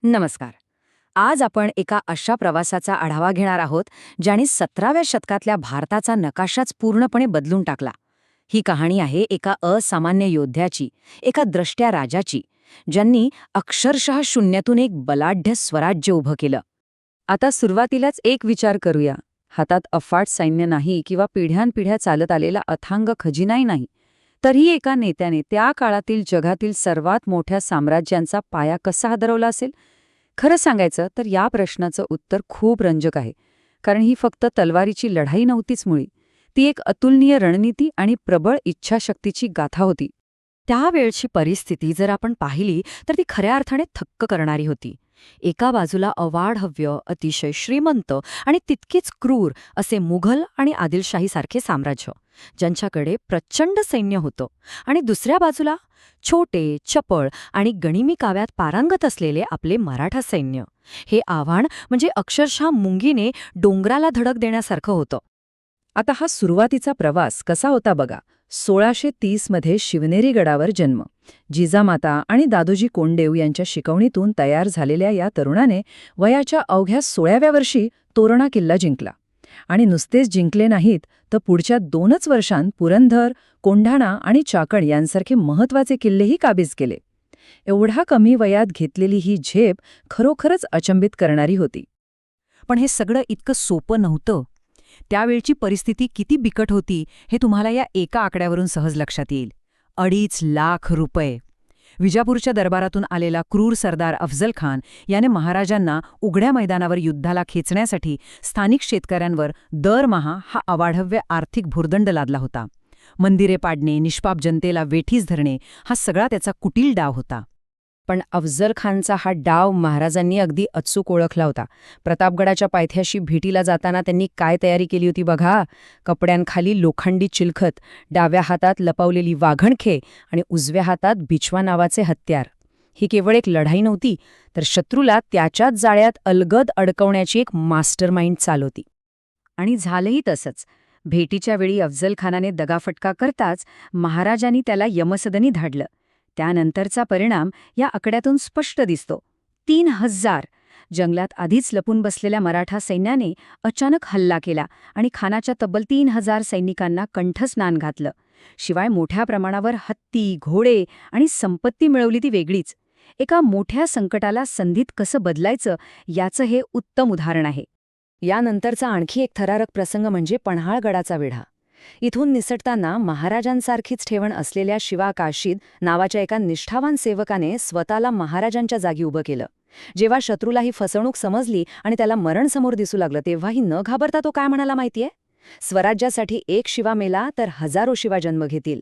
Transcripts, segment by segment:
नमस्कार. आज आपण एका अशा प्रवासाचा आढावा घेणार आहोत ज्याने 17व्या शतकातल्या भारताचा नकाशाच पूर्णपणे बदलून टाकला. ही कहाणी आहे एका असामान्य योद्ध्याची, एका द्रष्ट्या राजाची, ज्यांनी अक्षरशः शून्यातून एक बलाढ्य स्वराज्य उभं केलं. आता सुरुवातीलाच एक विचार करूया. हातात अफाट सैन्य नाही किंवा पिढ्यानपिढ्या चालत आलेला अथांग खजिनाही नाही. तरीही एका नेत्याने त्या काळातील जगातील सर्वात मोठ्या साम्राज्यांचा पाया कसा हादरवला असेल? खरं सांगायचं तर या प्रश्नाचं उत्तर खूप रंजक आहे. कारण ही फक्त तलवारीची लढाई नव्हतीच मुळी. ती एक अतुलनीय रणनीती आणि प्रबळ इच्छाशक्तीची गाथा होती. त्यावेळची परिस्थिती जर आपण पाहिली तर ती खऱ्या अर्थाने थक्क करणारी होती. एका बाजूला अवाढव्य, अतिशय श्रीमंत आणि तितकेच क्रूर असे मुघल आणि आदिलशाहीसारखे साम्राज्य, ज्यांच्याकडे प्रचंड सैन्य होतं, आणि दुसऱ्या बाजूला छोटे, चपळ आणि गनिमी काव्यात पारंगत असलेले आपले मराठा सैन्य. हे आव्हान म्हणजे अक्षरशः मुंगीने डोंगराला धडक देण्यासारखं होतं. आता हा सुरुवातीचा प्रवास कसा होता बघा. 1630 मध्ये शिवनेरी गडावर जन्म. जिजामाता आणि दादोजी कोंडदेव यांच्या शिकवणीतून तयार झालेल्या या तरुणाने वयाच्या अवघ्या 16व्या वर्षी तोरणा किल्ला जिंकला. आणि नुसतेच जिंकले नाहीत, तर पुढच्या 2च वर्षांत पुरंदर, कोंढाणा आणि चाकण यांसारखे महत्त्वाचे किल्लेही काबीज केले. एवढ्या कमी वयात घेतलेली ही झेप खरोखरच अचंबित करणारी होती. पण हे सगळं इतकं सोपं नव्हतं. त्यावेळची परिस्थिती किती बिकट होती हे तुम्हाला या एका आकड्यावरून सहज लक्षात येईल. 2.5 लाख रुपये. विजापूरच्या दरबारातून आलेला क्रूर सरदार अफजल खान याने महाराजांना उघड्या मैदानावर युद्धाला खेचण्यासाठी स्थानिक शेतकऱ्यांवर दरमहा हा अवाढव्य आर्थिक भुर्दंड लादला होता. मंदिरे पाडणे, निष्पाप जनतेला वेठीस धरणे, हा सगळा त्याचा कुटील डाव होता. पण अफजल खानचा हा डाव महाराजांनी अगदी अचूक ओळखला होता. प्रतापगडाच्या पायथ्याशी भेटीला जाताना त्यांनी काय तयारी केली होती बघा. कपड्यांखाली लोखंडी चिलखत, डाव्या हातात लपवलेली वाघणखे आणि उजव्या हातात बिछवा नावाचे हत्यार. ही केवळ एक लढाई नव्हती, तर शत्रूला त्याच्याच जाळ्यात अलगद अडकवण्याची एक मास्टरमाइंड चाल होती. आणि झालंही तसंच. भेटीच्या वेळी अफजल खानाने दगाफटका करताच महाराजांनी त्याला यमसदनी धाडलं. त्यानंतरचा परिणाम या आकड्यातून स्पष्ट दिसतो. 3000 जंगलात आधीच लपून बसलेल्या मराठा सैन्याने अचानक हल्ला केला आणि खानाच्या तब्बल 3000 सैनिकांना कंठस्नान घातलं. शिवाय मोठ्या प्रमाणावर हत्ती, घोडे आणि संपत्ती मिळवली ती वेगळीच. एका मोठ्या संकटाला संधीत कसं बदलायचं याचं हे उत्तम उदाहरण आहे. यानंतरचा आणखी एक थरारक प्रसंग म्हणजे पन्हाळगडाचा वेढा. इथून निसटताना महाराजांसारखीच ठेवण असलेल्या शिवा काशीद नावाच्या एका निष्ठावान सेवकाने स्वतःला महाराजांच्या जागी उभं केलं. जेव्हा शत्रूला ही फसवणूक समजली आणि त्याला मरण समोर दिसू लागलं, तेव्हाही न घाबरता तो काय म्हणाला माहितीये? स्वराज्यासाठी एक शिवा मेला तर हजारो शिवा जन्म घेतील.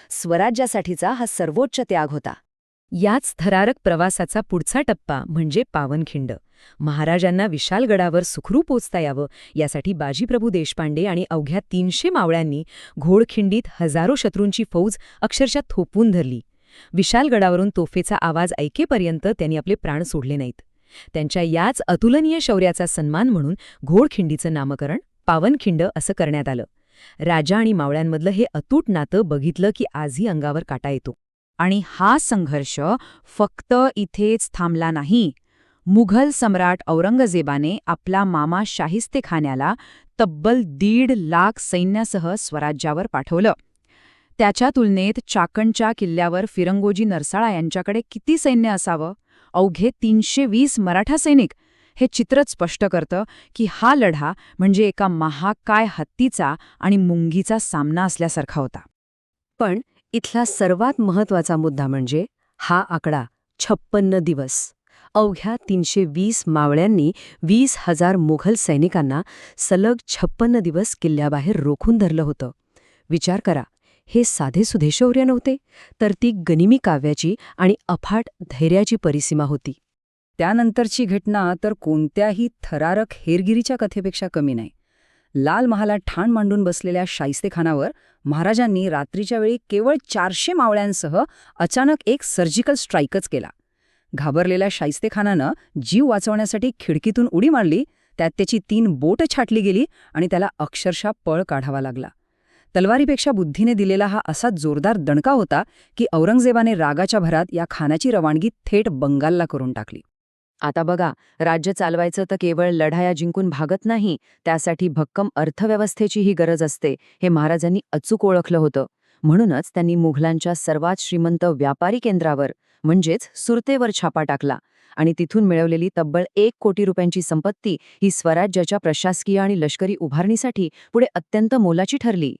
स्वराज्यासाठीचा हा सर्वोच्च त्याग होता. याच थरारक प्रवासाचा पुढचा टप्पा म्हणजे पावनखिंड. महाराजांना विशालगडावर सुखरूप पोचता यावं यासाठी बाजीप्रभू देशपांडे आणि अवघ्या 300 मावळ्यांनी घोडखिंडीत हजारो शत्रूंची फौज अक्षरशः थोपवून धरली. विशालगडावरून तोफेचा आवाज ऐकेपर्यंत त्यांनी आपले प्राण सोडले नाहीत. त्यांच्या याच अतुलनीय शौर्याचा सन्मान म्हणून घोडखिंडीचं नामकरण पावनखिंड असं करण्यात आलं. राजा आणि मावळ्यांमधलं हे अतूट नातं बघितलं की आजही अंगावर काटा येतो. आणि हा संघर्ष फक्त इथेच थांबला नाही. मुघल सम्राट औरंगजेबाने आपला मामा शाहिस्तेखान्याला तब्बल 1.5 लाख सैन्यासह स्वराज्यावर पाठवलं. त्याच्या तुलनेत चाकणच्या किल्ल्यावर फिरंगोजी नरसाळा यांच्याकडे किती सैन्य असावं? अवघे 320 मराठा सैनिक. हे चित्रच स्पष्ट करतं की हा लढा म्हणजे एका महाकाय हत्तीचा आणि मुंगीचा सामना असल्यासारखा होता. पण इथला सर्वात महत्त्वाचा मुद्दा म्हणजे हा आकडा 56 दिवस. अवघ्या 320 मावळ्यांनी 20,000 मुघल सैनिकांना सलग 56 दिवस किल्ल्याबाहेर रोखून धरलं होतं. विचार करा, हे साधेसुधे शौर्य नव्हते, तर ती गनिमी काव्याची आणि अफाट धैर्याची परिसीमा होती. त्यानंतरची घटना तर कोणत्याही थरारक हेरगिरीच्या कथेपेक्षा कमी नाही. लाल महालात ठाण मांडून बसलेल्या शाहिस्तेखानावर महाराजांनी रात्रीच्या वेळी केवळ 400 मावळ्यांसह अचानक एक सर्जिकल स्ट्राईकच केला. घाबरलेल्या शाहिस्तेखानानं जीव वाचवण्यासाठी खिडकीतून उडी मारली. त्यात त्याची 3 बोटं छाटली गेली आणि त्याला अक्षरशः पळ काढावा लागला. तलवारीपेक्षा बुद्धीने दिलेला हा असा जोरदार दणका होता की औरंगजेबाने रागाच्या भरात या खानाची रवानगी थेट बंगालला करून टाकली. आता बघा, राज्य चालवायचं तर केवळ लढाया जिंकून भागत नाही, त्यासाठी भक्कम अर्थव्यवस्थेचीही गरज असते, हे महाराजांनी अचूक ओळखलं होतं. म्हणूनच त्यांनी मुघलांच्या सर्वात श्रीमंत व्यापारी केंद्रावर म्हणजेच सुरतेवर छापा टाकला आणि तिथून मिळवलेली तब्बल 1 कोटी रुपयांची संपत्ती ही स्वराज्याच्या प्रशासकीय आणि लष्करी उभारणीसाठी पुढे अत्यंत मोलाची ठरली.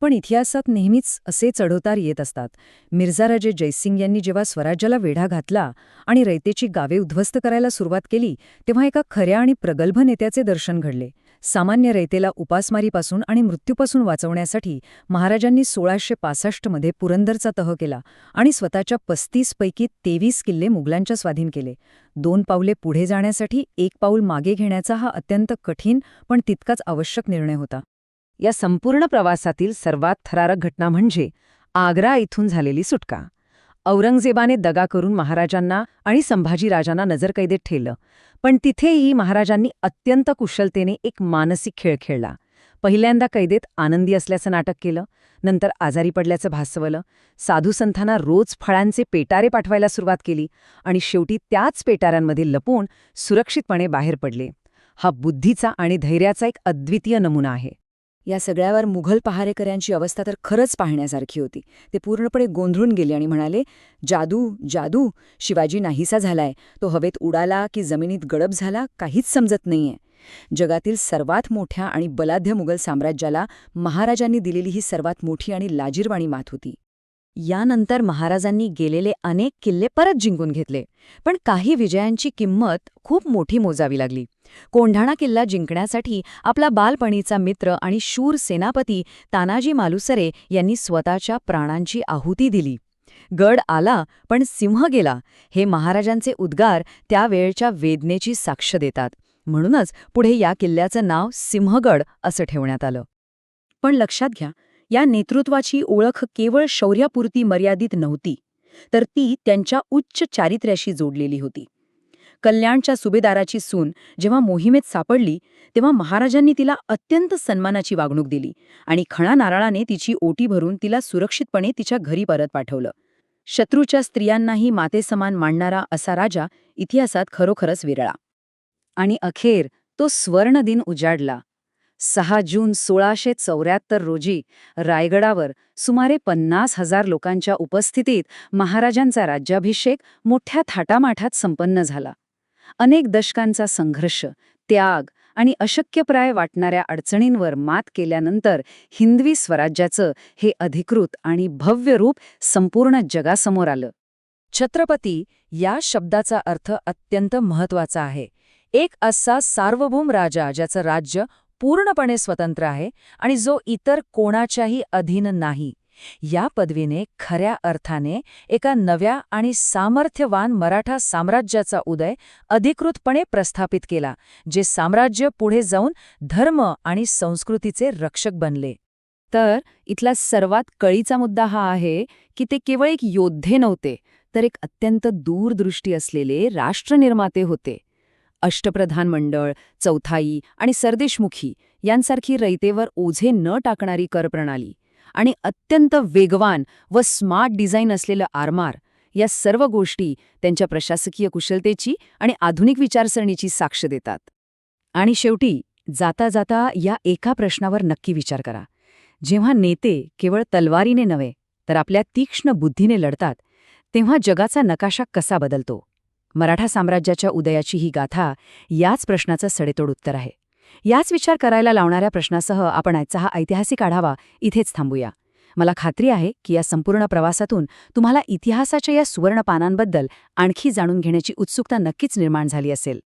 पण इतिहासात नेहमीच असे चढउतार येत असतात. मिर्झाराजे जयसिंग यांनी जेव्हा स्वराज्याला वेढा घातला आणि रयतेची गावे उद्ध्वस्त करायला सुरुवात केली, तेव्हा एका खऱ्या आणि प्रगल्भ नेत्याचे दर्शन घडले. सामान्य रयतेला उपासमारीपासून आणि मृत्यूपासून वाचवण्यासाठी महाराजांनी 1665 मध्ये पुरंदरचा तह केला आणि स्वतःच्या 35 पैकी 23 किल्ले मुघलांच्या स्वाधीन केले. 2 पावले पुढे जाण्यासाठी 1 पाऊल मागे घेण्याचा हा अत्यंत कठीण पण तितकाच आवश्यक निर्णय होता. या संपूर्ण प्रवासातील सर्वात थरारक घटना म्हणजे आग्रा इथून झालेली सुटका. औरंगजेबाने दगा करून महाराजांना आणि संभाजीराजांना नजरकैदेत ठेवलं, पण तिथेही महाराजांनी अत्यंत कुशलतेने एक मानसिक खेळ खेळला. पहिल्यांदा कैदेत आनंदी असल्याचं नाटक केलं, नंतर आजारी पडल्याचं भासवलं, साधुसंतांना रोज फळांचे पेटारे पाठवायला सुरुवात केली आणि शेवटी त्याच पेटाऱ्यांमध्ये लपून सुरक्षितपणे बाहेर पडले. हा बुद्धीचा आणि धैर्याचा एक अद्वितीय नमुना आहे. या सगळ्यावर मुघल पहारेकऱ्यांची अवस्था तर खरंच पाहण्यासारखी होती. ते पूर्णपणे गोंधळून गेले आणि म्हणाले, जादू जादू, शिवाजी नाहीसा झालाय, तो हवेत उडाला की जमिनीत गडप झाला, काहीच समजत नाहीये. जगातील सर्वात मोठ्या आणि बलाढ्य मुघल साम्राज्याला महाराजांनी दिलेली ही सर्वात मोठी आणि लाजिरवाणी मात होती. यानंतर महाराजांनी गेलेले अनेक किल्ले परत जिंकून घेतले, पण काही विजयांची किंमत खूप मोठी मोजावी लागली. कोंढाणा किल्ला जिंकण्यासाठी आपला बालपणीचा मित्र आणि शूर सेनापती तानाजी मालुसरे यांनी स्वतःच्या प्राणांची आहुती दिली. गड आला पण सिंह गेला, हे महाराजांचे उद्गार त्यावेळच्या वेदनेची साक्ष देतात. म्हणूनच पुढे या किल्ल्याचं नाव सिंहगड असं ठेवण्यात आलं. पण लक्षात घ्या, या नेतृत्वाची ओळख केवळ शौर्यापुरती मर्यादित नव्हती, तर ती त्यांच्या उच्च चारित्र्याशी जोडलेली होती. कल्याणच्या सुभेदाराची सून जेव्हा मोहिमेत सापडली, तेव्हा महाराजांनी तिला अत्यंत सन्मानाची वागणूक दिली आणि खणा नारळाने तिची ओटी भरून तिला सुरक्षितपणे तिच्या घरी परत पाठवलं. शत्रूच्या स्त्रियांनाही मातेसमान मानणारा असा राजा इतिहासात खरोखरच विरळा. आणि अखेर तो स्वर्णदिन उजाडला. 6 जून 1674 रोजी रायगडावर सुमारे 50,000 लोकांच्या उपस्थितीत महाराजांचा राज्याभिषेक मोठ्या थाटामाठात संपन्न झाला. अनेक दशकांचा संघर्ष, त्याग आणि अशक्यप्राय वाटणाऱ्या अडचणींवर मात केल्यानंतर हिंदवी स्वराज्याचं हे अधिकृत आणि भव्य रूप संपूर्ण जगासमोर आलं. छत्रपती या शब्दाचा अर्थ अत्यंत महत्वाचा आहे. एक असा सार्वभौम राजा ज्याचं राज्य पूर्णपणे स्वतंत्र आहे आणि जो इतर कोणाच्याही अधीन नाही. या पदवीने खऱ्या अर्थाने एका नव्या आणि सामर्थ्यवान मराठा साम्राज्याचा उदय अधिकृतपणे प्रस्थापित केला, जे साम्राज्य पुढे जाऊन धर्म आणि संस्कृतीचे रक्षक बनले. तर इथला सर्वात कळीचा मुद्दा हा आहे की ते केवळ एक योद्धे नव्हते, तर एक अत्यंत दूरदृष्टी असलेले राष्ट्रनिर्माते होते. अष्टप्रधान मंडळ, चौथाई आणि सरदेशमुखी यांसारखी रयतेवर ओझे न टाकणारी करप्रणाली आणि अत्यंत वेगवान व स्मार्ट डिझाईन असलेलं आरमार, या सर्व गोष्टी त्यांच्या प्रशासकीय कुशलतेची आणि आधुनिक विचारसरणीची साक्ष देतात. आणि शेवटी जाता जाता या एका प्रश्नावर नक्की विचार करा. जेव्हा नेते केवळ तलवारीने नव्हे तर आपल्या तीक्ष्ण बुद्धीने लढतात, तेव्हा जगाचा नकाशा कसा बदलतो? मराठा साम्राज्याच्या उदयाची ही गाथा याच प्रश्नाचं सडेतोड उत्तर आहे. याच विचार करायला लावणाऱ्या प्रश्नासह आपण आजचा हा ऐतिहासिक आढावा इथेच थांबूया. मला खात्री आहे की या संपूर्ण प्रवासातून तुम्हाला इतिहासाच्या या सुवर्ण पानांबद्दल आणखी जाणून घेण्याची उत्सुकता नक्कीच निर्माण झाली असेल.